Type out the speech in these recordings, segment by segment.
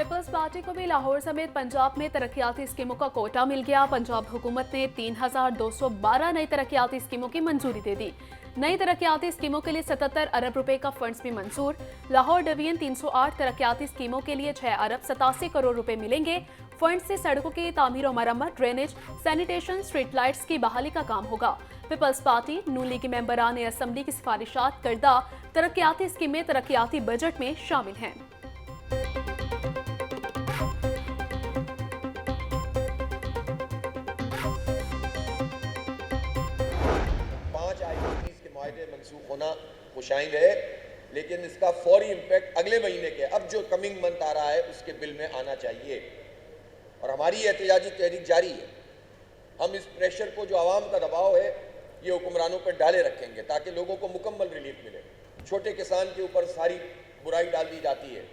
Peoples party को भी लाहौर समेत पंजाब में तरक्याती स्कीमों का कोटा मिल गया। पंजाब हुकूमत ने 3,212 नई तरक्याती स्कीमों की मंजूरी दे दी। नई तरक्याती स्कीमों के लिए 77 अरब रुपए का फंड्स भी मंजूर। लाहौर डिवीजन 308 तरक्याती स्कीमों के लिए 6 अरब 87 करोड़ रुपए मिलेंगे। फंड से सड़कों की तामीर और मरम्मत, ड्रेनेज, सैनिटेशन, स्ट्रीट लाइट्स की बहाली का काम होगा। पीपल्स पार्टी नून लीग मेंबरान असम्बली की सिफारिशात करदा तरक्याती स्कीमें तरक्याती बजट में शामिल हैं। मनसूख होना खुशाइंद है, लेकिन इसका फौरी इम्पैक्ट अगले महीने के अब जो कमिंग मंथ आ रहा है उसके बिल में आना चाहिए। और हमारी एहतजाजी तहरीक जारी है। हम इस प्रेशर को, जो आवाम का दबाव है, ये हुक्मरानों पर डाले रखेंगे ताकि लोगों को मुकम्मल रिलीफ मिले। छोटे किसान के ऊपर सारी बुराई डाल दी जाती है,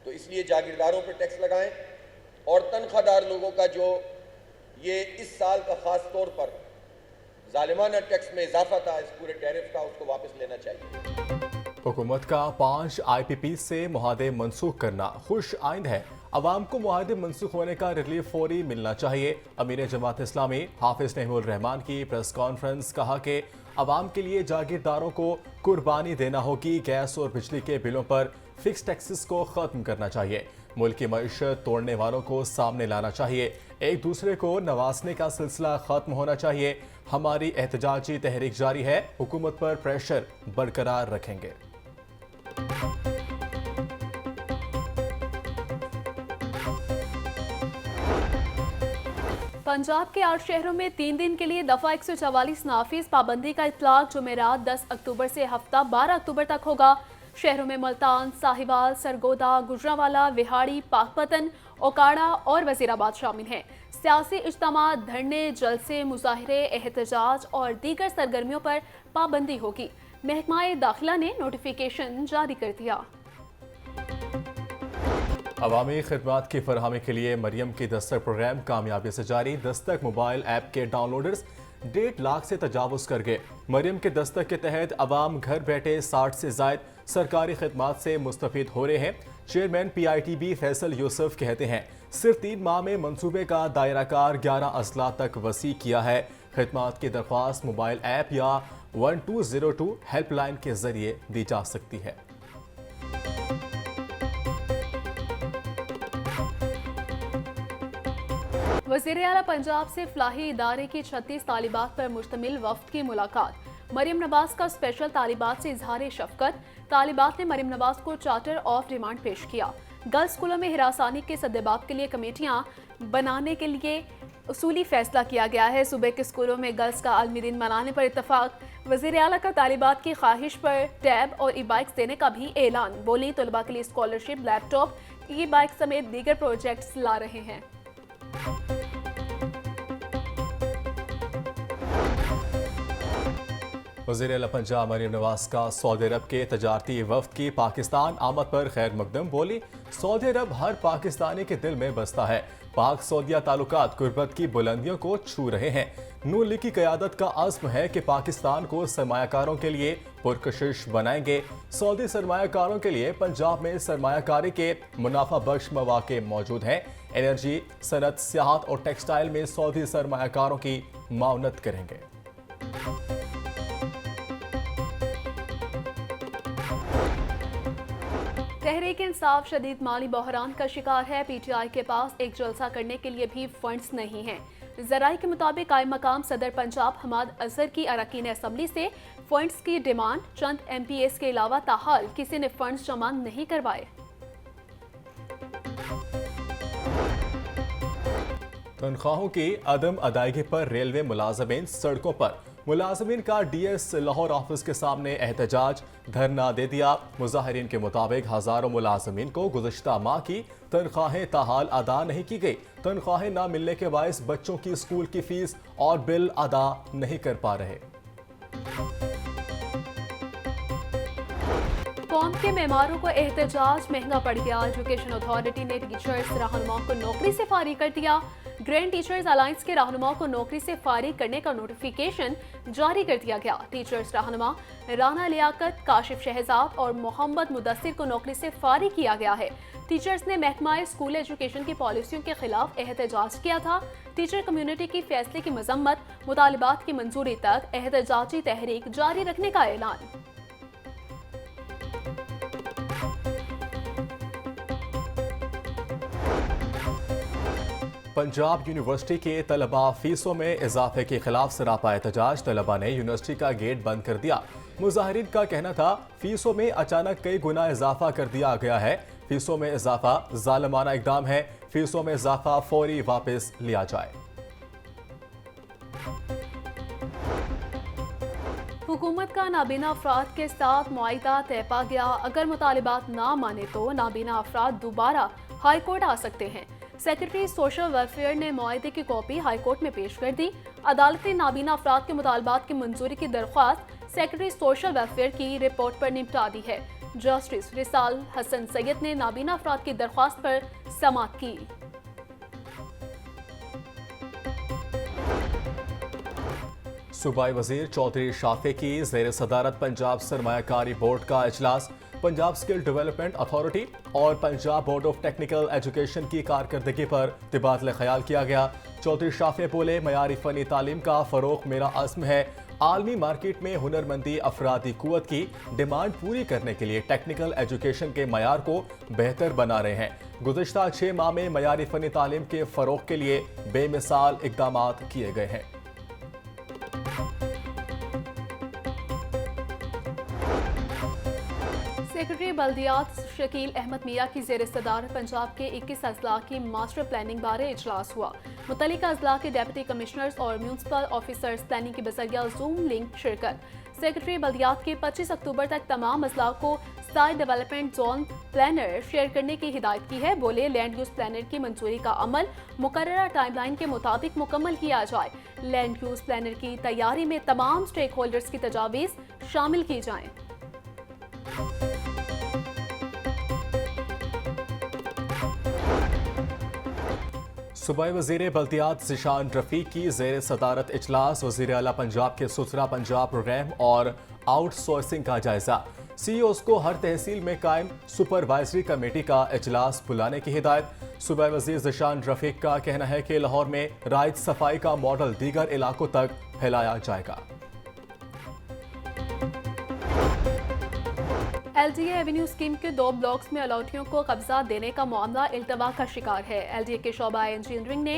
तो इसलिए जागीरदारों पर टैक्स लगाएं और तनख्वाहदार लोगों का जो ये इस साल का खास तौर पर जालिमाना टैक्स में इजाफा था, इस पूरे टैरिफ का, उसको वापस लेना चाहिए। हुकूमत का 5 IPP से मुआहदे मनसूख करना खुश आइंद है। अवाम को मुआहदे मनसूख होने का रिलीफ फौरी मिलना चाहिए। अमीर जमात इस्लामी हाफिज नईमुल रहमान की प्रेस कॉन्फ्रेंस, कहा कि अवाम के लिए जागीरदारों को कुर्बानी देना होगी। गैस और बिजली के बिलों पर फिक्स टैक्सेस को खत्म करना चाहिए। मुल्क की मईशत तोड़ने वालों को सामने लाना चाहिए। एक दूसरे को नवाजने का सिलसिला खत्म होना चाहिए। हमारी एहतजाजी तहरीक जारी है। हुकूमत पर प्रेशर बरकरार रखेंगे। पंजाब के 8 शहरों में 3 दिन के लिए दफा 144 नाफिज। पाबंदी का इतलाक जुमेरात 10 अक्टूबर से हफ्ता 12 अक्टूबर तक होगा। शहरों में मुल्तान, साहिवाल, सरगोदा, गुजरांवाला, विहाड़ी, पाकपतन, ओकाड़ा और वजीराबाद शामिल हैं। सियासी इज्तिमा, धरने, जलसे, मुजाहिरे, एहतजाज और दीगर सरगर्मियों पर पाबंदी होगी। महकमा दाखिला ने नोटिफिकेशन जारी कर दिया। अवामी खिदमात की फरहमी के लिए मरियम की दस्तक प्रोग्राम कामयाबी से जारी। दस्तक मोबाइल ऐप के डाउनलोडर्स 1.5 लाख से तजावुज कर गए। मरियम के दस्तक के तहत अवाम घर बैठे 60 से जायद सरकारी खिदमात से मुस्तफीद हो रहे हैं। चेयरमैन PITB फैसल यूसुफ कहते हैं, सिर्फ 3 माह में मंसूबे का दायराकार 11 अजला तक वसी किया है। खिदमात की दरख्वास्त मोबाइल ऐप या 1202 हेल्पलाइन के जरिए दी जा सकती है। वज़ीर आला पंजाब से फलाही इदारे की 36 तालिबात पर मुश्तमिल वफ्द की मुलाकात। मरियम नवाज का स्पेशल तालिबात से इजहार शफकत। तालिबात ने मरियम नवाज को चार्टर ऑफ डिमांड पेश किया। गर्ल्स स्कूलों में हिरासानी के सद्देबाब के लिए कमेटियां बनाने के लिए उसूली फैसला किया गया है। सूबे के स्कूलों में गर्ल्स का आलमी दिन मनाने पर इत्तफाक। वज़ीर आला का तालिबात की ख्वाहिश पर टैब और ई-बाइक्स देने का भी ऐलान। बोली तलबा के लिए स्कॉलरशिप, लैपटॉप, ई-बाइक समेत दीगर प्रोजेक्ट्स ला रहे हैं। वज़ीर आला पंजाब मरियम नवाज का सऊदी अरब के तजारती वफ्द की पाकिस्तान आमद पर खैर मकदम। बोली, सऊदी अरब हर पाकिस्तानी के दिल में बसता है। पाक सऊदिया ताल्लुकात गुर्बत की बुलंदियों को छू रहे हैं। नून लीग की क़यादत का अज़्म है कि पाकिस्तान को सरमायाकारों के लिए पुरकशिश बनाएंगे। सऊदी सरमायाकारों के लिए पंजाब में सरमायाकारी के मुनाफा बख्श मौके मौजूद हैं। एनर्जी, सनत, सियाहत और टेक्सटाइल में सऊदी सरमायाकारों की मावनत करेंगे। तहरीक इंसाफ शदीद माली बहरान का शिकार है। PTI के पास एक जलसा करने के लिए भी फंड्स नहीं हैं। ज़राई के मुताबिक कायम मकाम सदर पंजाब हमाद अजहर की अरकान असम्बली से फंड्स की डिमांड। चंद MPs के अलावा ताहाल किसी ने फंड्स जमा नहीं करवाए। तनख्वाहों की अदम अदायगी पर रेलवे मुलाजमीन सड़कों पर। मुलाजमीन का DS लाहौर ऑफिस के सामने एहतजाज, धरना दे दिया। मुजाहिरीन के मुताबिक हजारों मुलाजमीन को गुज़श्ता माह की तनख्वाहें ताहाल अदा नहीं की गई। तनख्वाहें न मिलने के बायस बच्चों की स्कूल की फीस और बिल अदा नहीं कर पा रहे। कौम के मेमारों को एहतजाज महंगा पड़ गया। एजुकेशन अथॉरिटी ने टीचर्स रहनुमाओं को नौकरी से फारिग कर दिया। ग्रैंड टीचर्स अलायंस के रहनुमाओं को नौकरी से फारिग करने का नोटिफिकेशन जारी कर दिया गया। टीचर्स रहनुमा राना लियाकत, काशिफ शहजाद और मोहम्मद मुदस्सिर को नौकरी से फारिग किया गया है। टीचर्स ने महकमा स्कूल एजुकेशन की पॉलिसियों के खिलाफ एहतजाज किया था। टीचर कम्युनिटी की फैसले की मजम्मत, मुतालिबात की मंजूरी तक एहतजाजी तहरीक जारी रखने का ऐलान। पंजाब यूनिवर्सिटी के तलबा फीसों में इजाफे के खिलाफ सरापा एहतजाज। तलबा ने यूनिवर्सिटी का गेट बंद कर दिया। मुजाहिरीन का कहना था फीसों में अचानक कई गुना इजाफा कर दिया गया है। फीसों में इजाफा जालिमाना इकदाम है। फीसों में इजाफा फौरी वापस लिया जाए। हुकूमत का नाबीना अफराद के साथ मुआहिदा तय पा गया। अगर मुतालिबात ना माने तो नाबीना अफराद दोबारा हाई कोर्ट आ सकते हैं। सेक्रेटरी सोशल वेलफेयर ने मुआहिदे की कॉपी हाई कोर्ट में पेश कर दी। अदालत ने नाबीना अफराद के मुतालबात की मंजूरी की दरख्वास्त सेक्रेटरी सोशल वेलफेयर की रिपोर्ट पर निपटा दी है। जस्टिस रिसाल हसन सैयद ने नाबीना अफराद की दरख्वास्त पर समाअत की। सूबाई वजीर चौधरी शाफे की जेर सदारत पंजाब सरमायाकारी बोर्ड का इजलास। पंजाब स्किल डेवलपमेंट अथॉरिटी और Punjab board of technical education की कारकर्दगी पर तबादला ख्याल किया गया। चौधरी शाफे बोले, मयारी फनी तालीम का फरोग मेरा अज़्म है। आलमी मार्केट में हुनरमंदी अफरादी कुव्वत की डिमांड पूरी करने के लिए टेक्निकल एजुकेशन के मयार को बेहतर बना रहे हैं। गुज़िश्ता 6 माह में मयारी फनी तालीम के फरोग के लिए बेमिसाल इकदाम किए गए हैं। सेक्रेटरी बल्दियात शकील अहमद मियां की जेर सदारत पंजाब के 21 अजला की मास्टर प्लानिंग बारे इजलास हुआ। मुतल्लिका अजला के डेप्यूटी कमिश्नर्स और म्यूनसिपल ऑफिसर्स प्लानिंग की बजरिया जूम लिंक शिरकत। सेक्रेटरी बल्दियात के 25 अक्टूबर तक तमाम अजला को style development zone planner share करने की हिदायत की है। बोले, लैंड यूज प्लानर की मंजूरी का अमल मुकर्ररा टाइमलाइन के मुताबिक मुकम्मल किया जाए। लैंड यूज प्लानर की तैयारी में तमाम स्टेक होल्डर्स की तजावीज़ शामिल की जाएं। सूबाई वज़ीर बल्दियात ज़िशान रफ़ीक की ज़ेर सदारत इजलास। वज़ीर आला पंजाब के सुथरा पंजाब प्रोग्राम और आउटसोर्सिंग का जायजा। CEOs को हर तहसील में कायम सुपरवाइजरी कमेटी का इजलास बुलाने की हिदायत। सूबाई वज़ीर ज़िशान रफ़ीक का कहना है कि लाहौर में राइज सफाई का मॉडल दीगर इलाकों तक फैलाया जाएगा। LDA एवेन्यू स्कीम के 2 ब्लॉक्स में अलॉटियों को कब्जा देने का मामला इल्तवा का शिकार है। LDA के शोबा इंजीनियरिंग ने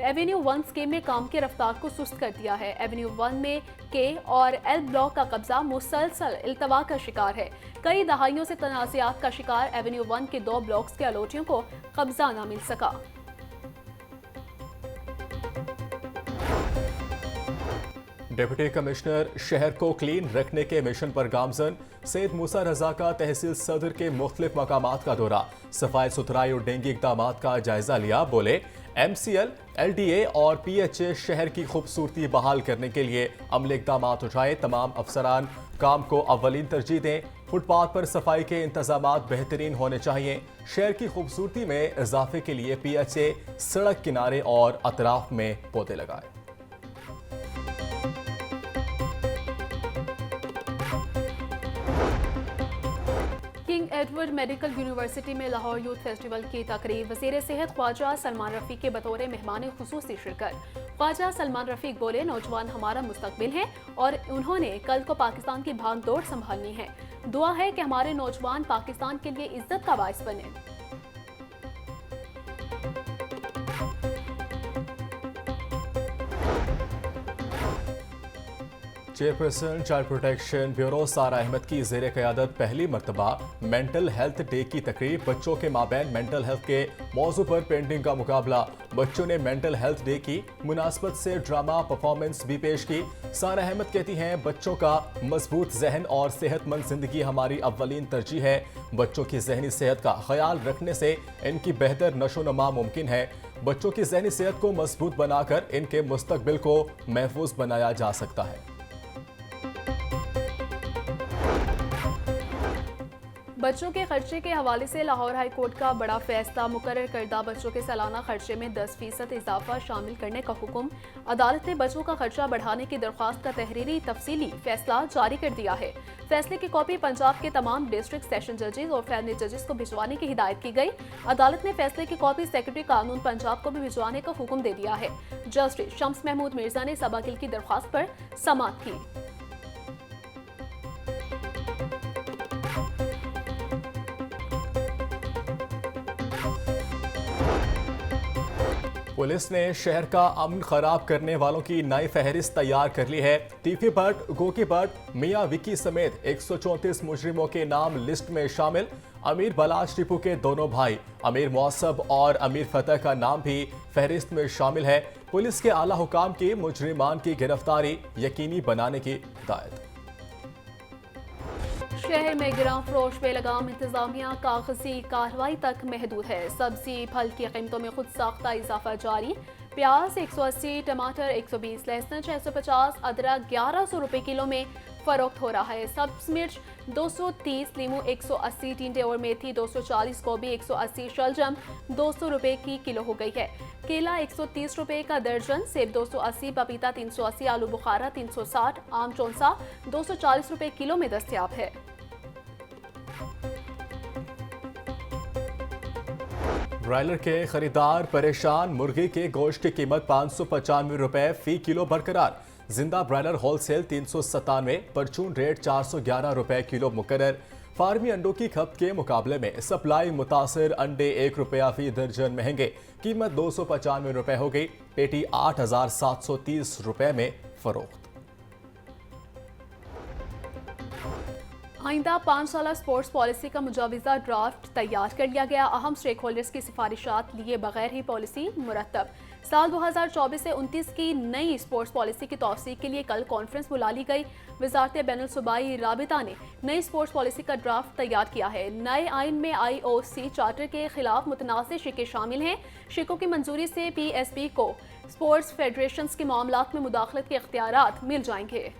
एवेन्यू 1 स्कीम में काम की रफ्तार को सुस्त कर दिया है। एवेन्यू 1 में K और L ब्लॉक का कब्जा मुसलसल इल्तवा का शिकार है। कई दहाइयों से तनाज़ात का शिकार एवेन्यू 1 के 2 ब्लॉक्स के अलॉटियों को कब्जा न मिल सका। डिप्टी कमिश्नर शहर को क्लीन रखने के मिशन पर गामजन। सैयद मूसा रजा का तहसील सदर के मुख्तलिफ मकामात का दौरा। सफाई सुथराई और डेंगी इक़दामात का जायजा लिया। बोले, MCL, LDA और PHA शहर की खूबसूरती बहाल करने के लिए अमली इक़दामात उठाए। तमाम अफसरान काम को अव्वलीन तरजीह दें। फुटपाथ पर सफाई के इंतजामात बेहतरीन होने चाहिए। शहर की खूबसूरती में इजाफे के लिए PHA सड़क किनारे और अतराफ में पौधे लगाए। किंग एडवर्ड मेडिकल यूनिवर्सिटी में लाहौर यूथ फेस्टिवल की तकरीब। वज़ीर सेहत ख्वाजा सलमान रफ़ीक के बतौर मेहमान खुसूसी शिरकत। ख्वाजा सलमान रफ़ीक बोले, नौजवान हमारा मुस्तकबिल हैं और उन्होंने कल को पाकिस्तान की भाग दौड़ संभालनी है। दुआ है कि हमारे नौजवान पाकिस्तान के लिए इज्जत का बाइस बने। चेयरपर्सन चाइल्ड प्रोटेक्शन ब्यूरो सारा अहमद की ज़ेर क़यादत पहली मरतबा मेंटल हेल्थ डे की तकरीब। बच्चों के माबैन मेंटल हेल्थ के मौजू पर पेंटिंग का मुकाबला। बच्चों ने मेंटल हेल्थ डे की मुनासबत से ड्रामा परफॉर्मेंस भी पेश की। सारा अहमद कहती हैं, बच्चों का मजबूत जहन और सेहतमंद जिंदगी हमारी अव्वलीन तरजीह है। बच्चों की जहनी सेहत का ख्याल रखने से इनकी बेहतर नशोनमा मुमकिन है। बच्चों की जहनी सेहत को मजबूत बनाकर इनके मुस्तकबिल को महफूज बनाया जा सकता है। बच्चों के खर्चे के हवाले से लाहौर हाई कोर्ट का बड़ा फैसला। मुकर्रर करदा बच्चों के सालाना खर्चे में 10% इजाफा शामिल करने का हुक्म। अदालत ने बच्चों का खर्चा बढ़ाने की दरख्वास्त का तहरीरी तफसीली फैसला जारी कर दिया है। फैसले की कॉपी पंजाब के तमाम डिस्ट्रिक्ट सेशन जजेस और फैमिली जजेस को भिजवाने की हिदायत की गई। अदालत ने फैसले की कॉपी सेक्रेटरी कानून पंजाब को भी भिजवाने का हुक्म दे दिया है। जस्टिस शम्स महमूद मिर्जा ने सबाकिल की दरख्वास्त पर समाअत की। पुलिस ने शहर का अमन खराब करने वालों की नई फहरिस्त तैयार कर ली है। टीफी भट्ट, गोकी भट्ट, मियां विकी समेत 134 मुजरिमों के नाम लिस्ट में शामिल। अमीर बलाश टिपू के दोनों भाई अमीर मौसब और अमीर फतेह का नाम भी फहरिस्त में शामिल है। पुलिस के आला हुकाम की मुजरिमान की गिरफ्तारी यकीनी बनाने की हिदायत। शहर में गिरां फरोश पे लगाम इंतजामिया कागजी कार्रवाई तक महदूद है। सब्जी फल की कीमतों में खुद साख्ता इजाफा जारी। प्याज 180, टमाटर 120, लहसुन 650, अदरक 1100 रुपए किलो में फरोख्त हो रहा है। सब्ज मिर्च 230, नींबू 180, टिंडे और मेथी 240, गोभी 180, शलजम 200 रुपए की किलो हो गई है। केला 130 रुपए का दर्जन, सेब 280, पपीता 380, आलू बुखारा 360, आम चौंसा 240 रुपए किलो में दस्तयाब है। ब्रायलर के खरीदार परेशान। मुर्गी के गोश्त की कीमत 595 रुपए फी किलो बरकरार। जिंदा ब्रायलर होलसेल 397, परचून रेट 411 रुपए किलो मुकर्रर। फार्मी अंडों की खपत के मुकाबले में सप्लाई मुतासिर। अंडे 1 रुपया फी दर्जन महंगे, कीमत 295 रुपए हो गई। पेटी 8730 रुपए में फरोख्त। आइंदा 5 साला स्पोर्ट्स पॉलिसी का मुजाविजा ड्राफ्ट तैयार कर लिया गया। अहम स्टेक होल्डर्स की सिफारिशात लिए बगैर ही पॉलिसी मुरतब। साल 2024 से 29 की नई स्पोर्ट्स पॉलिसी की तौसीक के लिए कल कॉन्फ्रेंस बुला ली गई। वजारत बैनुल सूबाई राबिता ने नई स्पोर्ट्स पॉलिसी का ड्राफ्ट तैयार किया है। नए आइन में IOC चार्टर के खिलाफ मुतनाज़ शिकें शामिल हैं। शिकों की मंजूरी से PSB को स्पोर्ट्स फेडरेशंस के मामलात में मुदाखलत के इख्तियारात मिल जाएंगे।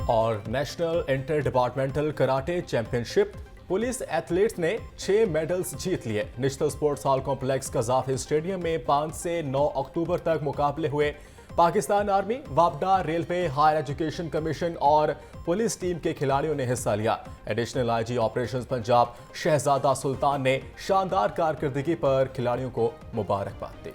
और national inter departmental karate championship police athletes ने 6 मेडल्स जीत लिए। National sports hall complex Gaddafi Stadium में 5 से 9 अक्टूबर तक मुकाबले हुए। पाकिस्तान आर्मी, वापडा, रेलवे, हायर एजुकेशन कमीशन और पुलिस टीम के खिलाड़ियों ने हिस्सा लिया। Additional IG operations Punjab Shahzada Sultan ने शानदार कारकर्दगी पर खिलाड़ियों को मुबारकबाद दी।